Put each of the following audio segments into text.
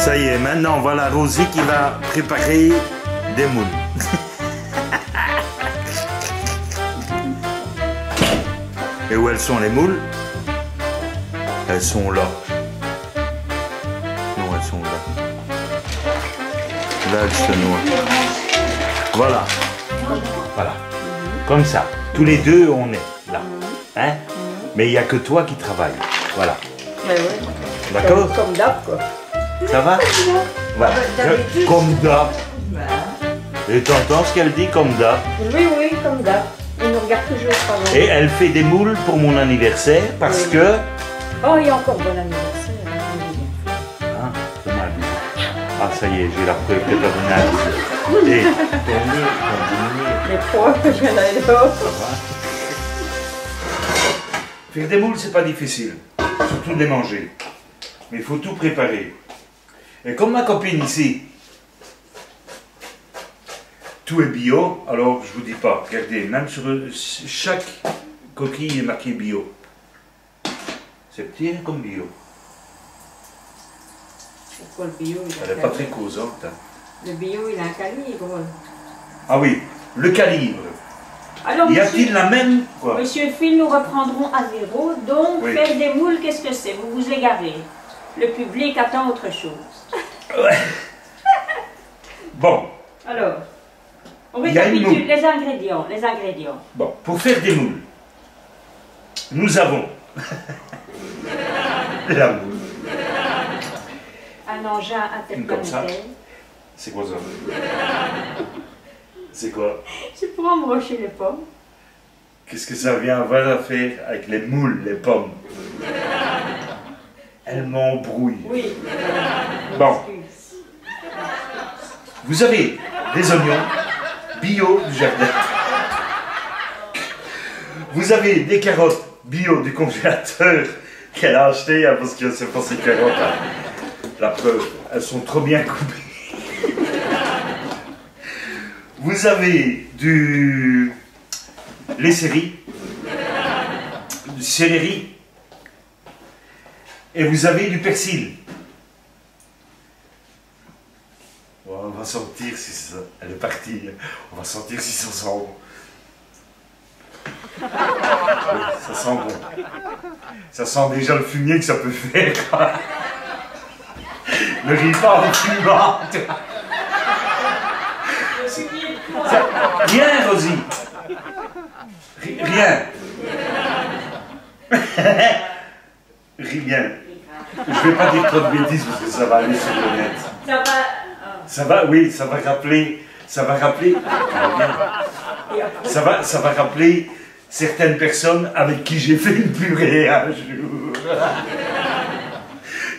Ça y est, maintenant voilà Rosie qui va préparer des moules. Et où elles sont les moules? Elles sont là. Non, elles sont là. Là, elles se noient. Voilà. Voilà. Comme ça. Tous les deux, on est là. Hein? Mais il n'y a que toi qui travailles. Voilà. Ouais. D'accord? Comme d'hab, quoi. Ça va? Voilà. Comme d'hab. Et t'entends ce qu'elle dit, comme d'hab? Oui, comme d'hab. Il nous regarde toujours travailler. Et elle fait des moules pour mon anniversaire parce que... Oh, il y a encore bon anniversaire. Ah, c'est mal. Ah, ça y est, j'ai la preuve que t'as donné un bisou. Et ton nez, Les poids, je viens d'aller dehors. ça va? Faire des moules, c'est pas difficile. Surtout de les manger. Mais il faut tout préparer. Et comme ma copine ici, tout est bio, alors je vous dis pas, regardez, même sur chaque coquille est marqué bio. C'est petit comme bio. Pourquoi le bio, il a Elle n'est pas très causante. Hein. Le bio, il a un calibre. Ah oui, le calibre. Alors, Y a-t-il la même quoi? Monsieur Phil, nous reprendrons à zéro. Donc, Oui. faire des moules, qu'est-ce que c'est? Vous vous égarez. Le public attend autre chose. Ouais. Bon. Alors, on Il y a une récapitule moule. les ingrédients. Les ingrédients. Bon, pour faire des moules, nous avons la moule. Un engin Comme ça. interplanétaire. C'est quoi ça? C'est quoi? C'est pour embrocher les pommes. Qu'est-ce que ça vient voilà, faire avec les moules, les pommes? Elles m'embrouillent. Oui. Bon. Excuse. Vous avez des oignons bio du jardin. Vous avez des carottes bio du congélateur qu'elle a acheté hein, parce que c'est pas ces carottes. Hein. La preuve, elles sont trop bien coupées. Vous avez du céleri, du céleri, et vous avez du persil. On va sentir si ça... Elle est partie. On va sentir si ça sent bon. Oui, ça sent bon. Ça sent déjà le fumier que ça peut faire. Le repas en fumant. Rien, Rosie. Rien. Rien. Je vais pas dire trop de bêtises parce que ça va aller sur le net. Ça va. Ça va, oui, ça va rappeler, ça va rappeler certaines personnes avec qui j'ai fait une purée un jour.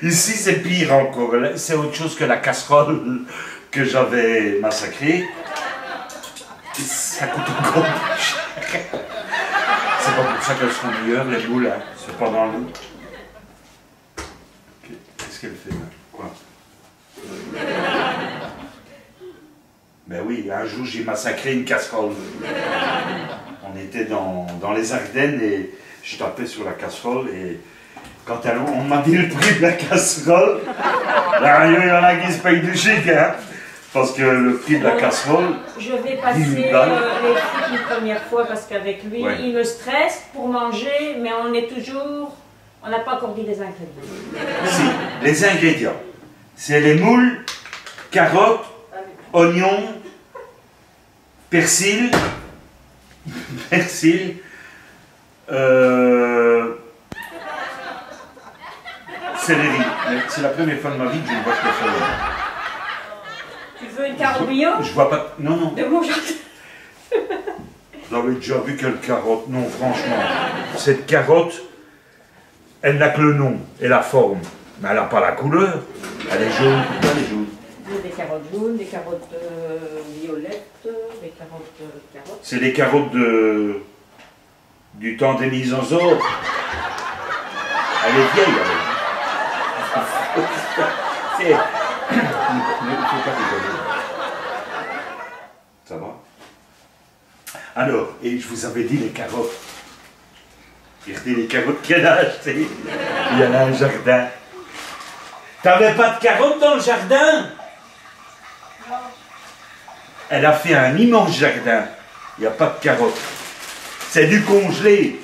Ici, c'est pire encore. C'est autre chose que la casserole que j'avais massacrée. Ça coûte encore plus cher. C'est pas pour ça qu'elles sont meilleures, les boules, hein. C'est pas dans l'eau. Qu'est-ce qu'elle fait là? Quoi? Ben oui, un jour j'ai massacré une casserole. On était dans les Ardennes et je tapais sur la casserole et quand on m'a dit le prix de la casserole, là, il y en a qui se payent du chic, hein, parce que le prix de la casserole... Je vais passer les frites une première fois parce qu'avec lui, ouais. Il me stresse pour manger, mais on est toujours... On n'a pas encore dit les ingrédients. Si, les ingrédients. C'est les moules, carottes, oignons, persil, céleri. C'est la première fois de ma vie que je ne vois que le céleri. Tu veux une carotte bio? Je vois pas... Non, non. De mon jardin. Vous avez déjà vu quelle carotte? Non, franchement. Cette carotte, elle n'a que le nom et la forme. Mais elle n'a pas la couleur. Elle est jaune. Elle est jaune. Il y a des carottes jaunes, des carottes violettes, des carottes... C'est les carottes du temps des Misanzores. Elle est vieille, elle. Il ne faut pas rigoler. Ça va? Alors, et je vous avais dit les carottes. Regardez les carottes qu'elle a achetées. Il y en a un jardin. T'avais pas de carottes dans le jardin? Elle a fait un immense jardin. Il n'y a pas de carottes. C'est du congelé.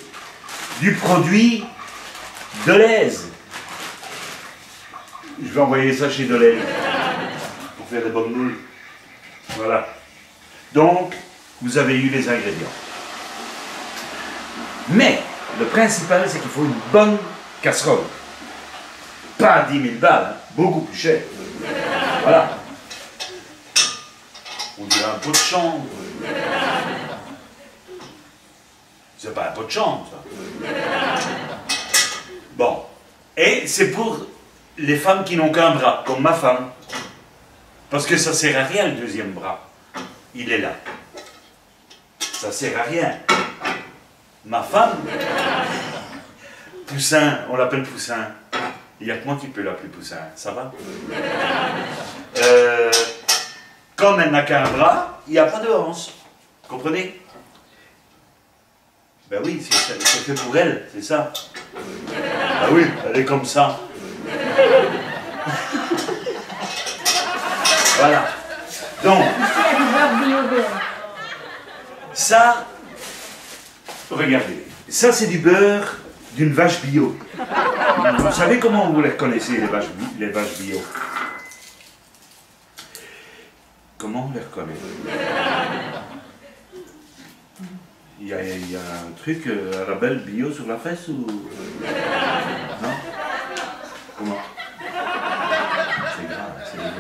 Du produit Deleuze. Je vais envoyer ça chez Deleuze. Pour faire des bonnes nouilles. Voilà. Donc, vous avez eu les ingrédients. Mais, le principal, c'est qu'il faut une bonne casserole. Pas 10 000 balles, hein, beaucoup plus cher. Voilà. On dirait un pot de chambre. C'est pas un pot de chambre, ça. Bon. Et c'est pour les femmes qui n'ont qu'un bras, comme ma femme. Parce que ça sert à rien, le deuxième bras. Il est là. Ça sert à rien. Ma femme, Poussin, on l'appelle Poussin. Il n'y a que moi qui peux l'appeler Poussin, ça va? Comme elle n'a qu'un bras, il n'y a pas de hanche. Comprenez? Ben oui, c'est fait pour elle, c'est ça. Ben oui, elle est comme ça. Voilà. Donc, ça, regardez, ça c'est du beurre d'une vache bio. Vous savez comment vous les reconnaissez, les vaches bio? Comment on les reconnaît? Il y a un truc, un label bio sur la fesse ou... Non? Comment? C'est grave, c'est grave.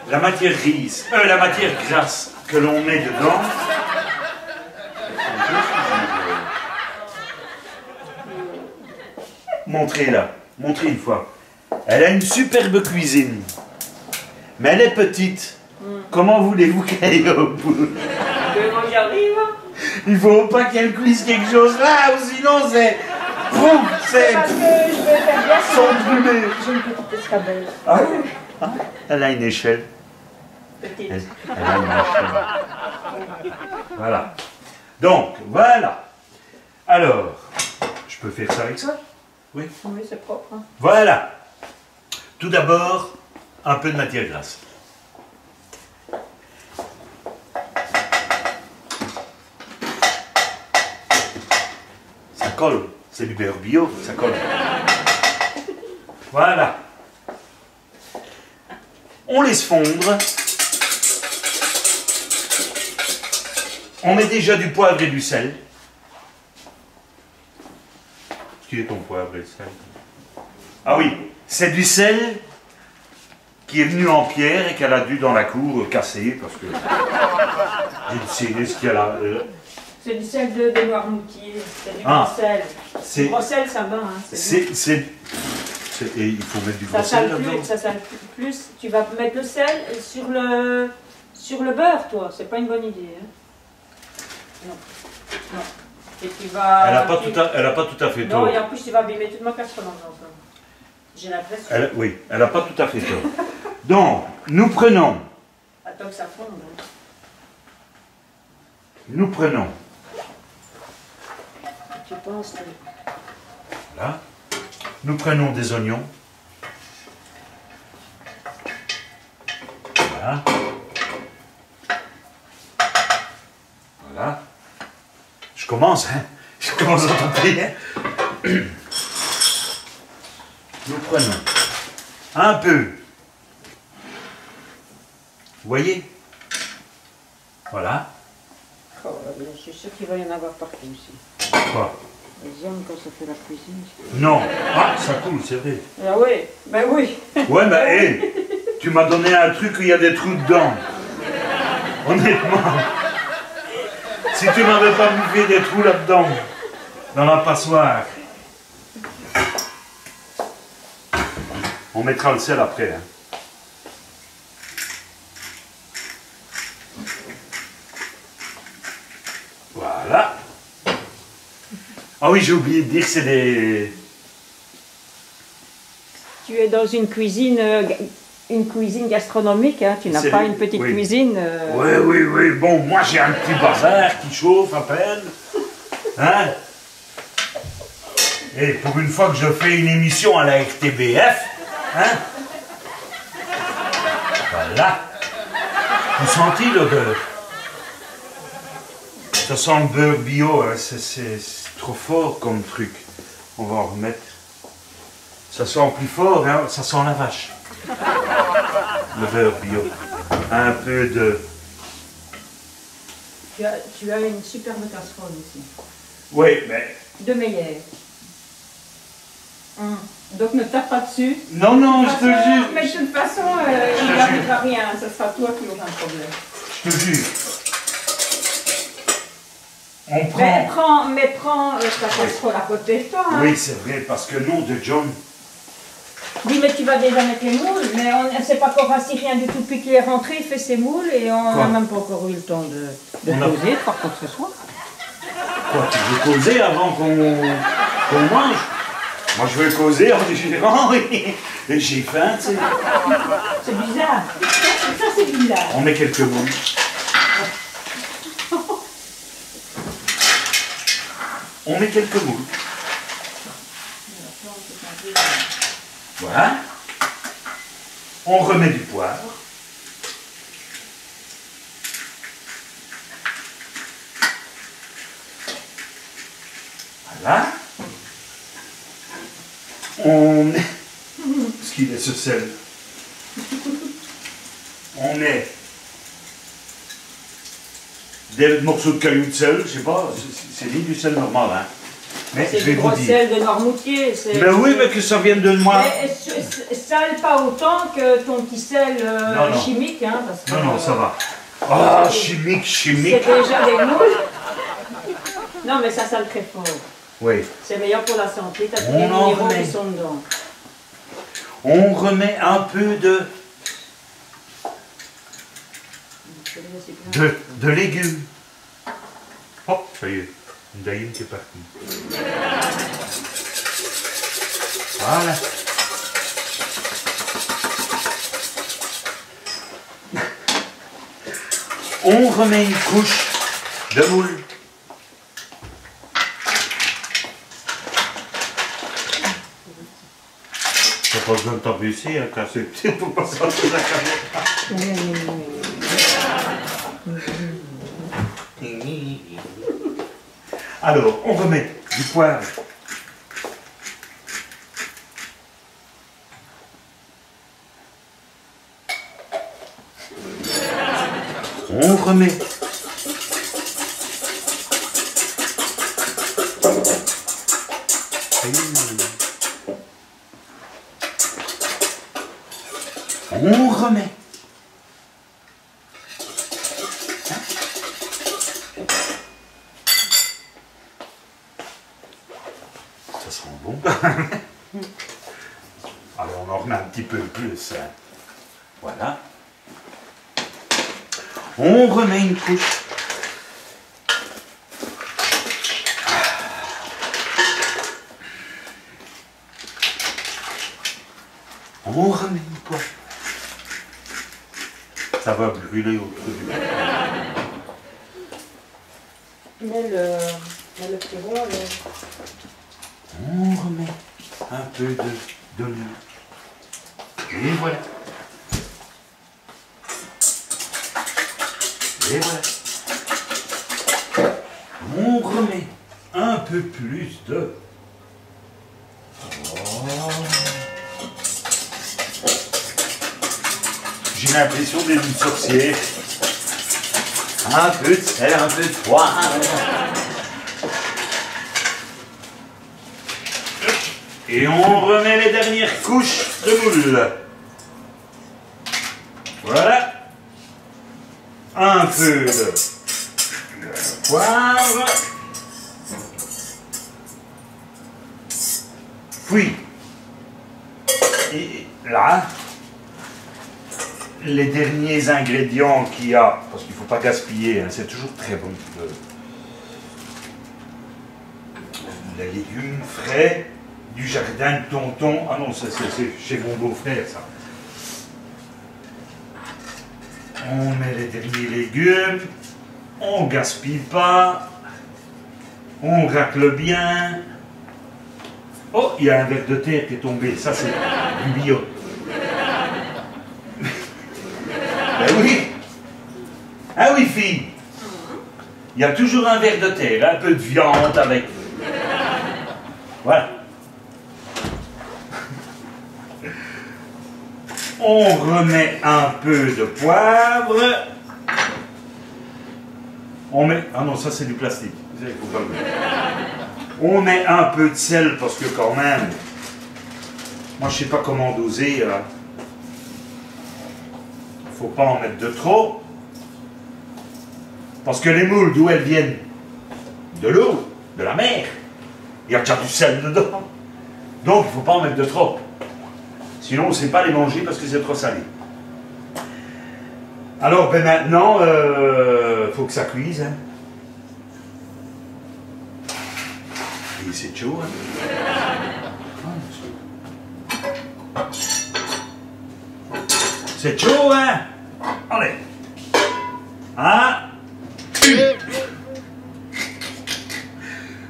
La matière grise, la matière grasse que l'on met dedans... Montrez-la, montrez une fois. Elle a une superbe cuisine, mais elle est petite. Comment voulez-vous qu'elle aille au bout? Comment j'y arrive? Il faut pas qu'elle cuise quelque chose là, ou sinon c'est... Pouf, c'est... Parce que je vais faire bien Sans brûler. J'ai une petite escabelle. Ah, ah, elle a une échelle. Petite. Elle a une échelle. Voilà. Donc, voilà. Alors, je peux faire ça avec ça? Oui. Oui, c'est propre. Hein. Voilà. Tout d'abord, un peu de matière grasse. Ça colle. C'est du beurre bio, ça colle. Voilà. On laisse fondre. On met déjà du poivre et du sel. Qui est ton poivre et le sel? Ah oui, c'est du sel qui est venu en pierre et qu'elle a dû dans la cour casser parce que j'ai décidé ce qu'il y a là. C'est du sel de Noirmoutier, c'est du Ah, gros sel. c'est- Du gros sel, ça va. Hein, et il faut mettre du gros ça sel sale là-dedans. plus, ça sale plus. Tu vas mettre le sel sur le beurre, toi. C'est pas une bonne idée. Hein. Non. Non. Et tu vas... Elle n'a pas tout à fait tort. Non, et en plus, tu vas abîmer toute ma casserole en faisant ça. J'ai l'impression. Oui, elle n'a pas tout à fait tort. Donc, nous prenons, Attends que ça fonde. Hein. Tu penses que... Voilà, nous prenons des oignons. Voilà. Voilà. Je commence, hein. Je commence à tenter, hein. Nous prenons un peu. Vous voyez? Voilà. Oh, je suis sûr qu'il va y en avoir partout aussi. Quoi? Les hommes, quand ça fait la cuisine. Non. Ah, ça coule, c'est vrai. Ah oui, ben oui. Ouais, mais hé, tu m'as donné un truc où il y a des trous dedans. Honnêtement. Si tu m'avais pas bouffé des trous là-dedans, dans la passoire. On mettra le sel après. Hein. Voilà. Ah oui, j'ai oublié de dire que c'est des... Tu es dans une cuisine gastronomique, hein. Tu n'as C'est pas des- une petite oui. cuisine. Oui, oui, oui. Bon, moi j'ai un petit bazar qui chauffe à peine. Hein? Et pour une fois que je fais une émission à la RTBF, hein? Voilà. Vous sentez le beurre? Ça sent le beurre bio, hein? C'est trop fort comme truc. On va en remettre. Ça sent plus fort, hein? Ça sent la vache. Le beurre bio. Un peu de... Tu as une superbe casserole aussi. Oui, mais... De Meyer. Donc ne tape pas dessus. Non, non, je te jure. Mais de toute façon, il n'arrivera rien. Ce sera toi qui auras un problème. Je te jure. On prend... Mais prends ta casserole à côté de toi. Hein. Oui, c'est vrai, parce que nom de John... Oui, mais tu vas déjà mettre les moules, mais on ne sait pas encore si rien du tout. Puis qu'il est rentré, il fait ses moules et on n'a même pas encore eu le temps de causer, par quoi que ce soit. Quoi, tu veux causer avant qu'on mange? Moi, je veux causer en digérant et j'ai faim, tu sais. C'est bizarre. Ça, c'est bizarre. On met quelques moules. On met quelques moules. Voilà. On remet du poivre. Voilà. On met... Ce qu'il est ce sel. On met des morceaux de cailloux de sel, je sais pas, c'est ni du sel normal, hein. Mais c'est du gros sel de Noirmoutier. Mais oui, mais que ça vienne de moi. Mais sale pas autant que ton petit sel chimique, hein. Parce que, non, ça va. Ah, chimique. C'est déjà des moules. Non, mais ça sale très fort. Oui. C'est meilleur pour la santé, t'as tous les minéraux qui sont dedans. On remet un peu de légumes. Hop, ça y est, une daïne qui est partie. Voilà. On remet une couche de moule. T'as pas besoin de t'embusser, hein, quand c'est petit pour pas sortir la caméra. Alors, on remet du poivre. On remet on remet. Ça sent bon. Alors on en remet un petit peu plus. Hein. Voilà. On remet une couche. On remet une poêle. Ça va brûler autour du bout. Mais le petit rond, on remet un peu d'olive. Et voilà. Et voilà. On remet un peu plus de... Oh. J'ai l'impression d'être une sorcière. Un peu de sel, un peu de poivre. Et on remet les dernières couches de moule. Voilà. Un peu de poivre. Puis, et là, les derniers ingrédients qu'il y a, parce qu'il ne faut pas gaspiller, hein, c'est toujours très bon. Les légumes frais du jardin de tonton. Ah non, c'est chez mon beau-frère, ça. On met les derniers légumes, on gaspille pas, on racle bien. Oh, il y a un verre de terre qui est tombé. Ça, c'est du bio. Ben oui. Ah oui, fille. Il y a toujours un verre de terre, un peu de viande avec. Voilà. On remet un peu de poivre. On met... Ah non, ça c'est du plastique. On met un peu de sel parce que quand même... Moi je sais pas comment doser. Faut pas en mettre de trop. Parce que les moules, d'où elles viennent? De l'eau, de la mer. Il y a déjà du sel dedans. Donc il faut pas en mettre de trop. Sinon on ne sait pas les manger parce que c'est trop salé. Alors ben maintenant, faut que ça cuise. Hein. Et c'est chaud. Hein. C'est chaud, hein. Allez. Ah.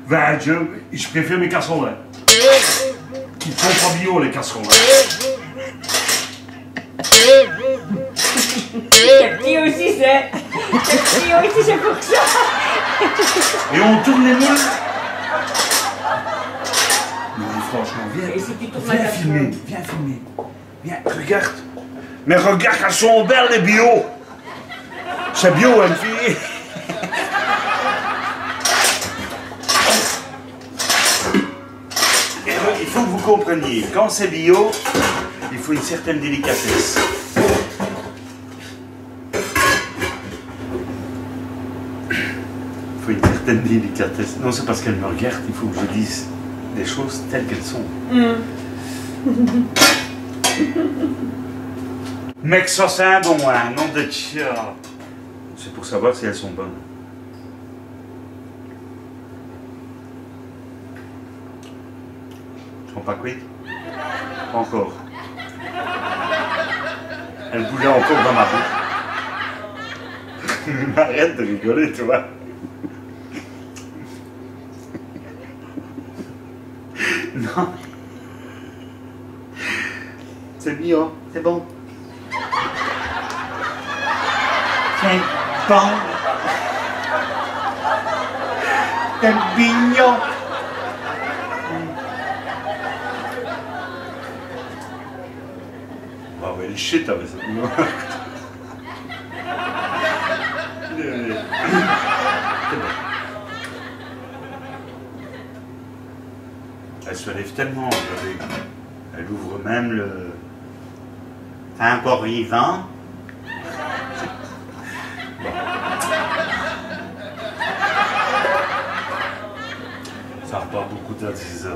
Ben, je préfère mes casseroles. Hein. Ils sont pas bio les casseroles. Les petits aussi, c'est. Les petits aussi, c'est pour ça. Et on tourne les moules. Non, franchement, viens. Et si tu tournes Viens filmer. Viens filmer. Viens, regarde. Mais regarde, elles sont belles les bio. C'est bio, une fille. Il faut que vous compreniez, quand c'est bio, il faut une certaine délicatesse. Il faut une certaine délicatesse. Non, c'est parce qu'elle me regarde, il faut que je dise des choses telles qu'elles sont. Mais que ça c'est un bon, hein, nom de tcha. C'est pour savoir si elles sont bonnes. Elles sont pas cuites? Pas encore. Elles bougeaient encore dans ma bouche. Arrête de rigoler, tu vois. Non. C'est mignon, c'est bon. C'est bon. C'est mignon. Ah ouais, le shit avec ça. Elle se lève tellement, elle ouvre même le... C'est un porc vivant. Bon. Ça repart beaucoup de ça.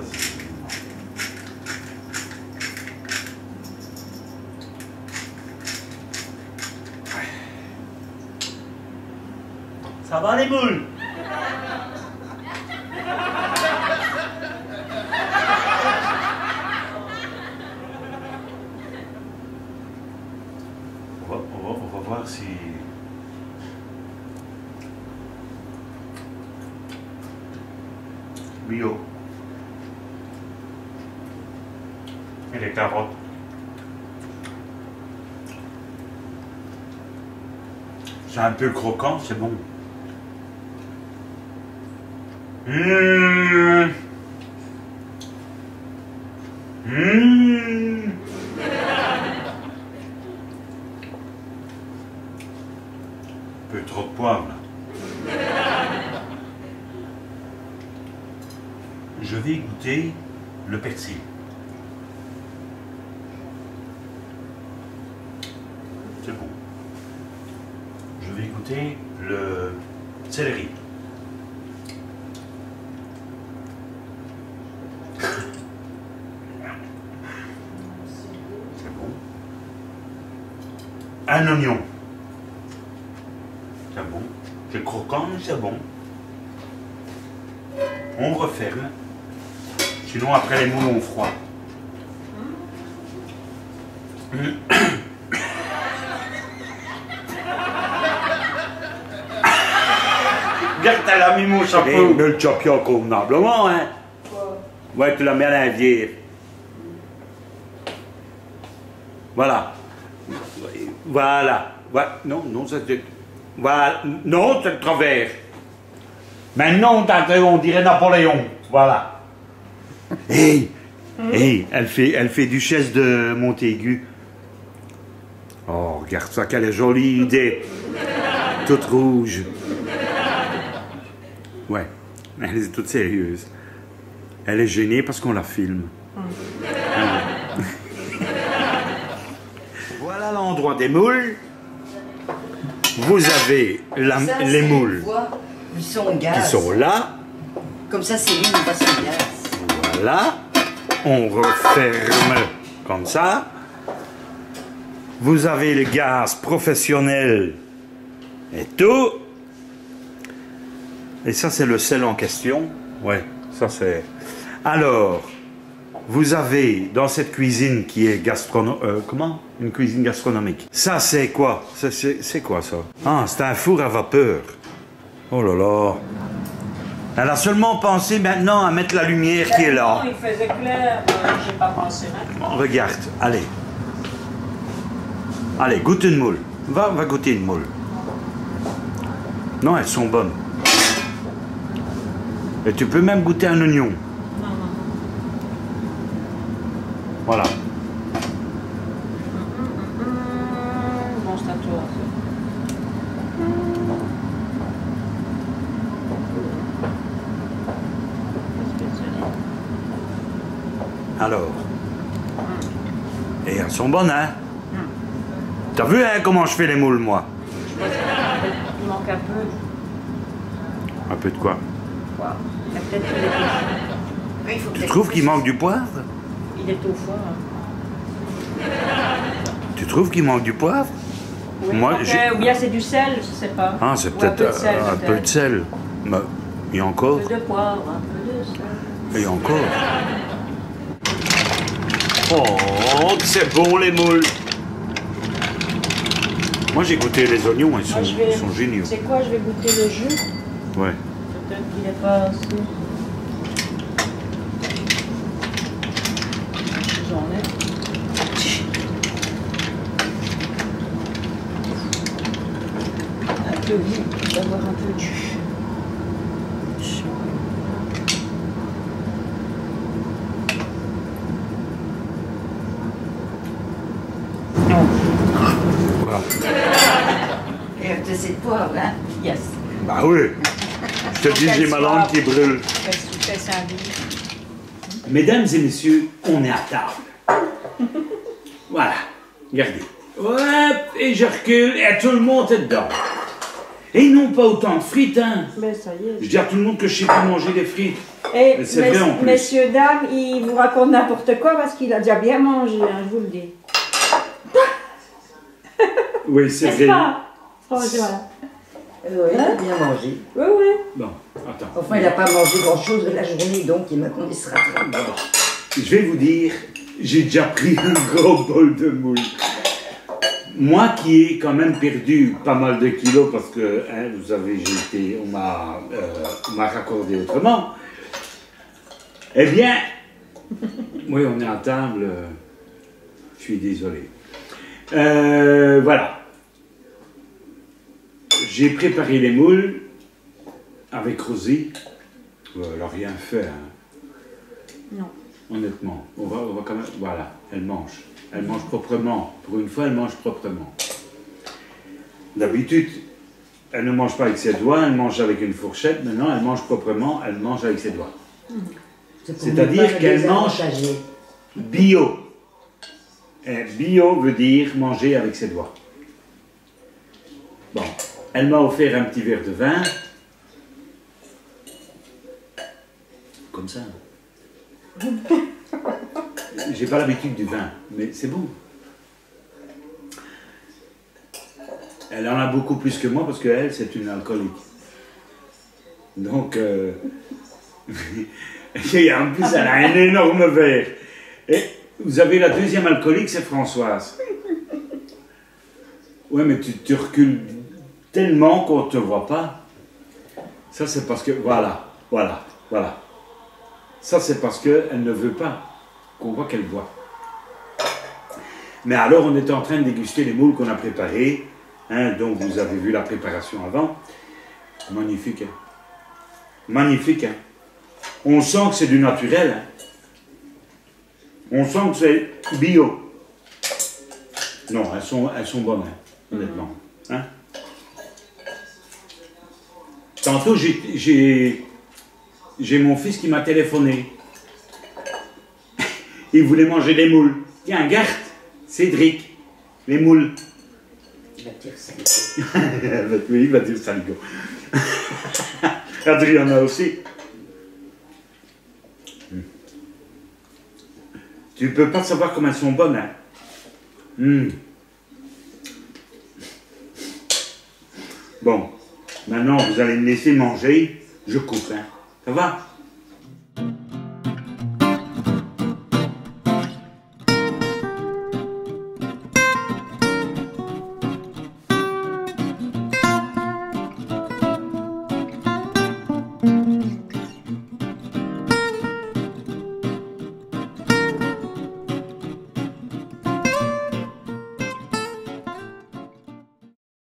Ça va les boules? On va voir si... Bio. Et les carottes. C'est un peu croquant, c'est bon. Un peu trop de poivre là. Je vais goûter le persil. C'est bon. Je vais goûter le céleri. Un oignon. C'est bon. C'est croquant, mais c'est bon. On referme. Sinon, après, les moules ont froid. Regarde, elle a mis mon chapeau. Mais le chapeau convenablement, hein. Ouais, tu la mets à l'invière. Voilà. Voilà. Voilà. Non, non, ça c'est... Voilà. Non, c'est le travers. Maintenant, on dirait Napoléon. Voilà. Hey, hey, elle fait duchesse de Montaigu. Oh, regarde ça, quelle jolie idée. Toute rouge. Ouais, elle est toute sérieuse. Elle est gênée parce qu'on la filme. Voilà l'endroit des moules. Vous avez les moules ils sont au gaz. qui sont là. Comme ça, c'est lui, il passe au gaz. Voilà. On referme comme ça. Vous avez le gaz professionnel et tout. Et ça, c'est le sel en question. Ouais, ça c'est... Alors, vous avez dans cette cuisine qui est comment? Une cuisine gastronomique. Ça, c'est quoi? C'est quoi ça? Ah, c'est un four à vapeur. Oh là là. Elle a seulement pensé maintenant à mettre la lumière qui est là. Non, il faisait clair, j'ai pas pensé maintenant. Regarde, allez. Allez, goûte une moule. Va goûter une moule. Non, elles sont bonnes. Et tu peux même goûter un oignon. Non, non. Voilà. Bon, c'est à toi. Alors. Et elles sont bonnes, hein? T'as vu, hein, comment je fais les moules, moi? Il manque un peu. Un peu de quoi? Wow. Il y a peut-être qu'il est au Oui, il faut Tu peut-être- trouves qu'il manque du poivre? Il est au fond. Tu trouves qu'il manque du poivre? Oui, Moi, ou bien c'est du sel, je sais pas. Ah, c'est Ou peut-être un un peu de sel. Mais il y a encore. Un peu de poivre, un peu de sel. Et il y a encore. Oh, c'est bon les moules. Moi j'ai goûté les oignons, ils sont, Moi, ils sont géniaux. C'est quoi, je vais goûter le jus. Ouais. Peut-être qu'il n'est pas assez. J'en ai. Un peu vite, d'avoir un peu de jus. Voilà. Et un peu de poivre, hein. Yes. Bah oui. Je te dis, j'ai ma langue qui brûle. Fais ça Mesdames et messieurs, on est à table. Voilà. Regardez. Hop, et je recule, et tout le monde est dedans. Et non pas autant de frites, hein. Mais ça y est. Je dis à tout le monde que je sais pas manger des frites. Et Mais c'est vrai en plus. messieurs, dames, il vous raconte n'importe quoi parce qu'il a déjà bien mangé, hein, je vous le dis. Oui, c'est N'est-ce vrai. pas? Franchement. Oui, il a bien mangé. Oui, oui. Bon, attends. Enfin, il n'a pas mangé grand-chose de la journée, donc maintenant il sera très bon. Je vais vous dire, j'ai déjà pris un gros bol de moules. Moi qui ai quand même perdu pas mal de kilos parce que, hein, vous savez, on m'a raccordé autrement. Eh bien, oui, on est à table. Je suis désolé. Voilà. J'ai préparé les moules avec Rosie. Elle n'a rien fait, hein. Non. Honnêtement, on va quand même... Voilà, elle mange. Elle mange proprement. Pour une fois, elle mange proprement. D'habitude, elle ne mange pas avec ses doigts, elle mange avec une fourchette. Maintenant, elle mange proprement, elle mange avec ses doigts. C'est-à-dire qu'elle mange bio. Et bio veut dire manger avec ses doigts. Bon, elle m'a offert un petit verre de vin. Comme ça. J'ai pas l'habitude du vin, mais c'est bon. Elle en a beaucoup plus que moi parce qu'elle, c'est une alcoolique. Donc, en plus, elle a un énorme verre. Et vous avez la deuxième alcoolique, c'est Françoise. Ouais, mais tu recules tellement qu'on ne te voit pas. Ça, c'est parce que... Voilà. Ça, c'est parce qu'elle ne veut pas qu'on voit qu'elle boit. Mais alors, on était en train de déguster les moules qu'on a préparés. Hein, donc, vous avez vu la préparation avant. Magnifique. Hein. Magnifique. Hein. On sent que c'est du naturel. Hein. On sent que c'est bio. Non, elles sont bonnes, hein, honnêtement. Hein. Tantôt, j'ai mon fils qui m'a téléphoné. Il voulait manger des moules. Tiens, Gert, Cédric, les moules. Il va dire ça. Oui, il va dire saligo. Adriana aussi. Tu peux pas savoir comment elles sont bonnes, hein. Bon, maintenant vous allez me laisser manger. Je coupe, hein. Ça va?